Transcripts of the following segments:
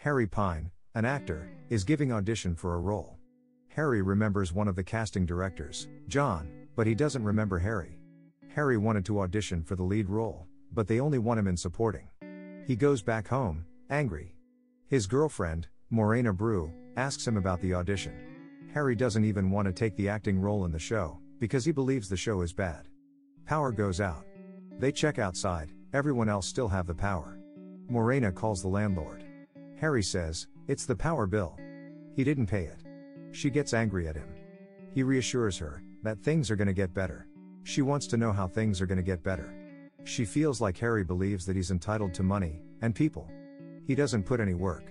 Harry Pine, an actor, is giving audition for a role. Harry remembers one of the casting directors, John, but he doesn't remember Harry. Harry wanted to audition for the lead role, but they only want him in supporting. He goes back home, angry. His girlfriend, Morena Brew, asks him about the audition. Harry doesn't even want to take the acting role in the show, because he believes the show is bad. Power goes out. They check outside, everyone else still have the power. Morena calls the landlord. Harry says, "It's the power bill. He didn't pay it." She gets angry at him. He reassures her that things are gonna get better. She wants to know how things are gonna get better. She feels like Harry believes that he's entitled to money and people. He doesn't put any work.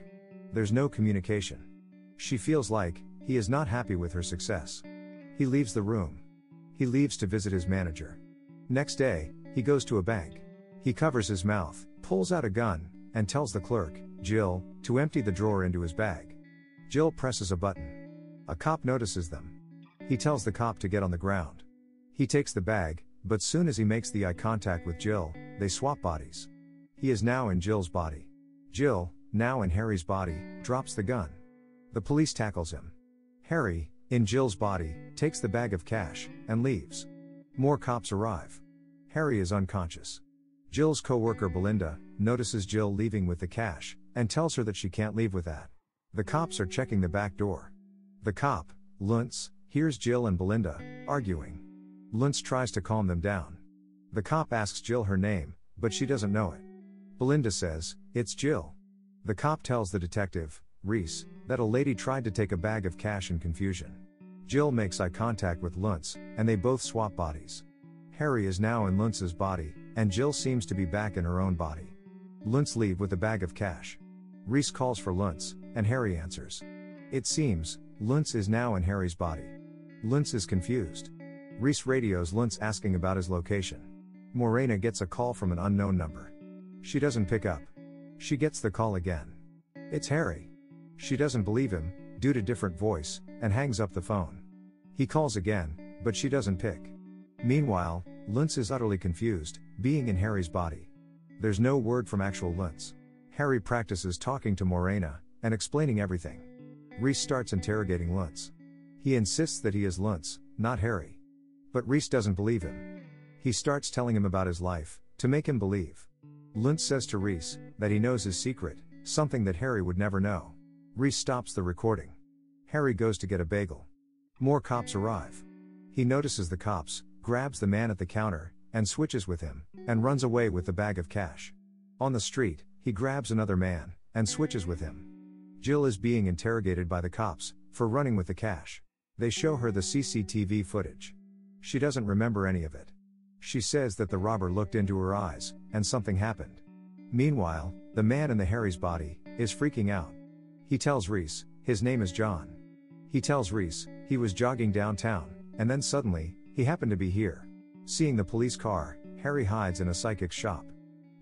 There's no communication. She feels like he is not happy with her success. He leaves the room. He leaves to visit his manager. Next day, he goes to a bank. He covers his mouth, pulls out a gun, and tells the clerk, Jill, to empty the drawer into his bag. Jill presses a button. A cop notices them. He tells the cop to get on the ground. He takes the bag, but soon as he makes the eye contact with Jill, they swap bodies. He is now in Jill's body. Jill, now in Harry's body, drops the gun. The police tackles him. Harry, in Jill's body, takes the bag of cash, and leaves. More cops arrive. Harry is unconscious. Jill's co-worker Belinda notices Jill leaving with the cash, and tells her that she can't leave with that. The cops are checking the back door. The cop, Luntz, hears Jill and Belinda arguing. Luntz tries to calm them down. The cop asks Jill her name, but she doesn't know it. Belinda says, "It's Jill." The cop tells the detective, Reese, that a lady tried to take a bag of cash in confusion. Jill makes eye contact with Luntz, and they both swap bodies. Harry is now in Luntz's body, and Jill seems to be back in her own body. Luntz leaves with a bag of cash. Reese calls for Luntz, and Harry answers. It seems, Luntz is now in Harry's body. Luntz is confused. Reese radios Luntz asking about his location. Morena gets a call from an unknown number. She doesn't pick up. She gets the call again. It's Harry. She doesn't believe him, due to different voice, and hangs up the phone. He calls again, but she doesn't pick. Meanwhile, Luntz is utterly confused, being in Harry's body. There's no word from actual Luntz. Harry practices talking to Morena, and explaining everything. Reese starts interrogating Luntz. He insists that he is Luntz, not Harry. But Reese doesn't believe him. He starts telling him about his life, to make him believe. Luntz says to Reese, that he knows his secret, something that Harry would never know. Reese stops the recording. Harry goes to get a bagel. More cops arrive. He notices the cops, grabs the man at the counter, and switches with him, and runs away with the bag of cash. On the street, he grabs another man, and switches with him. Jill is being interrogated by the cops, for running with the cash. They show her the CCTV footage. She doesn't remember any of it. She says that the robber looked into her eyes, and something happened. Meanwhile, the man in the Harry's body, is freaking out. He tells Reese, his name is John. He tells Reese, he was jogging downtown, and then suddenly, he happened to be here. Seeing the police car, Harry hides in a psychic's shop.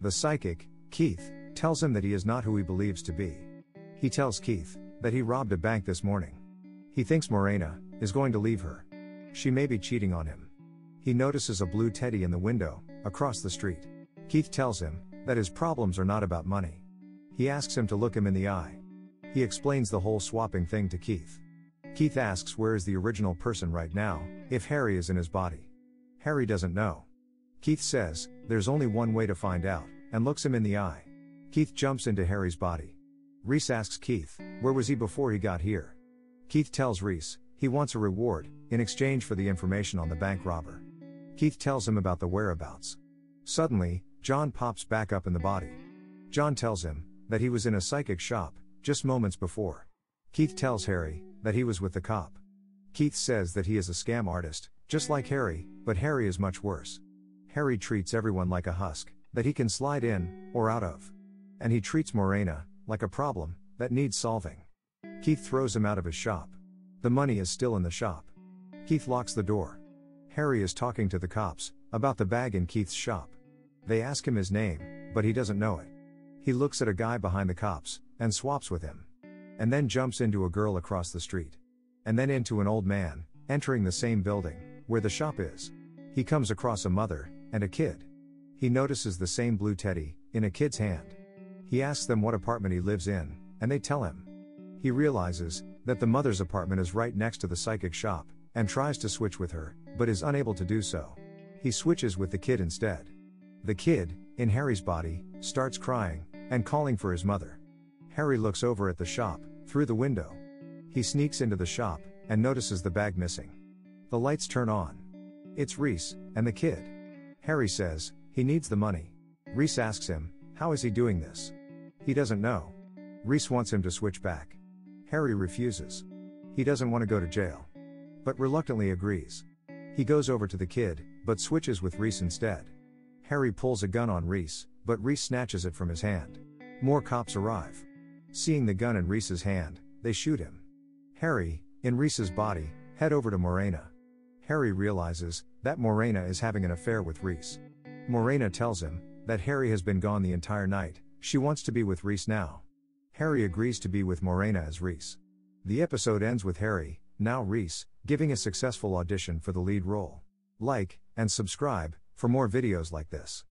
The psychic, Keith, tells him that he is not who he believes to be. He tells Keith, that he robbed a bank this morning. He thinks Morena is going to leave her. She may be cheating on him. He notices a blue teddy in the window, across the street. Keith tells him, that his problems are not about money. He asks him to look him in the eye. He explains the whole swapping thing to Keith. Keith asks where is the original person right now, if Harry is in his body. Harry doesn't know. Keith says, there's only one way to find out, and looks him in the eye. Keith jumps into Harry's body. Reese asks Keith, where was he before he got here? Keith tells Reese, he wants a reward, in exchange for the information on the bank robber. Keith tells him about the whereabouts. Suddenly, John pops back up in the body. John tells him, that he was in a psychic shop, just moments before. Keith tells Harry, that he was with the cop. Keith says that he is a scam artist, just like Harry, but Harry is much worse. Harry treats everyone like a husk, that he can slide in, or out of. And he treats Morena, like a problem, that needs solving. Keith throws him out of his shop. The money is still in the shop. Keith locks the door. Harry is talking to the cops, about the bag in Keith's shop. They ask him his name, but he doesn't know it. He looks at a guy behind the cops, and swaps with him. And then jumps into a girl across the street. And then into an old man, entering the same building, where the shop is. He comes across a mother, and a kid. He notices the same blue teddy, in a kid's hand. He asks them what apartment he lives in, and they tell him. He realizes that the mother's apartment is right next to the psychic shop, and tries to switch with her, but is unable to do so. He switches with the kid instead. The kid, in Harry's body, starts crying, and calling for his mother. Harry looks over at the shop, through the window. He sneaks into the shop, and notices the bag missing. The lights turn on. It's Reese, and the kid. Harry says, he needs the money. Reese asks him, how is he doing this? He doesn't know. Reese wants him to switch back. Harry refuses. He doesn't want to go to jail. But reluctantly agrees. He goes over to the kid, but switches with Reese instead. Harry pulls a gun on Reese, but Reese snatches it from his hand. More cops arrive. Seeing the gun in Reese's hand, they shoot him. Harry, in Reese's body, head over to Morena. Harry realizes that Morena is having an affair with Reese. Morena tells him that Harry has been gone the entire night, she wants to be with Reese now. Harry agrees to be with Morena as Reese. The episode ends with Harry, now Reese, giving a successful audition for the lead role. Like and subscribe for more videos like this.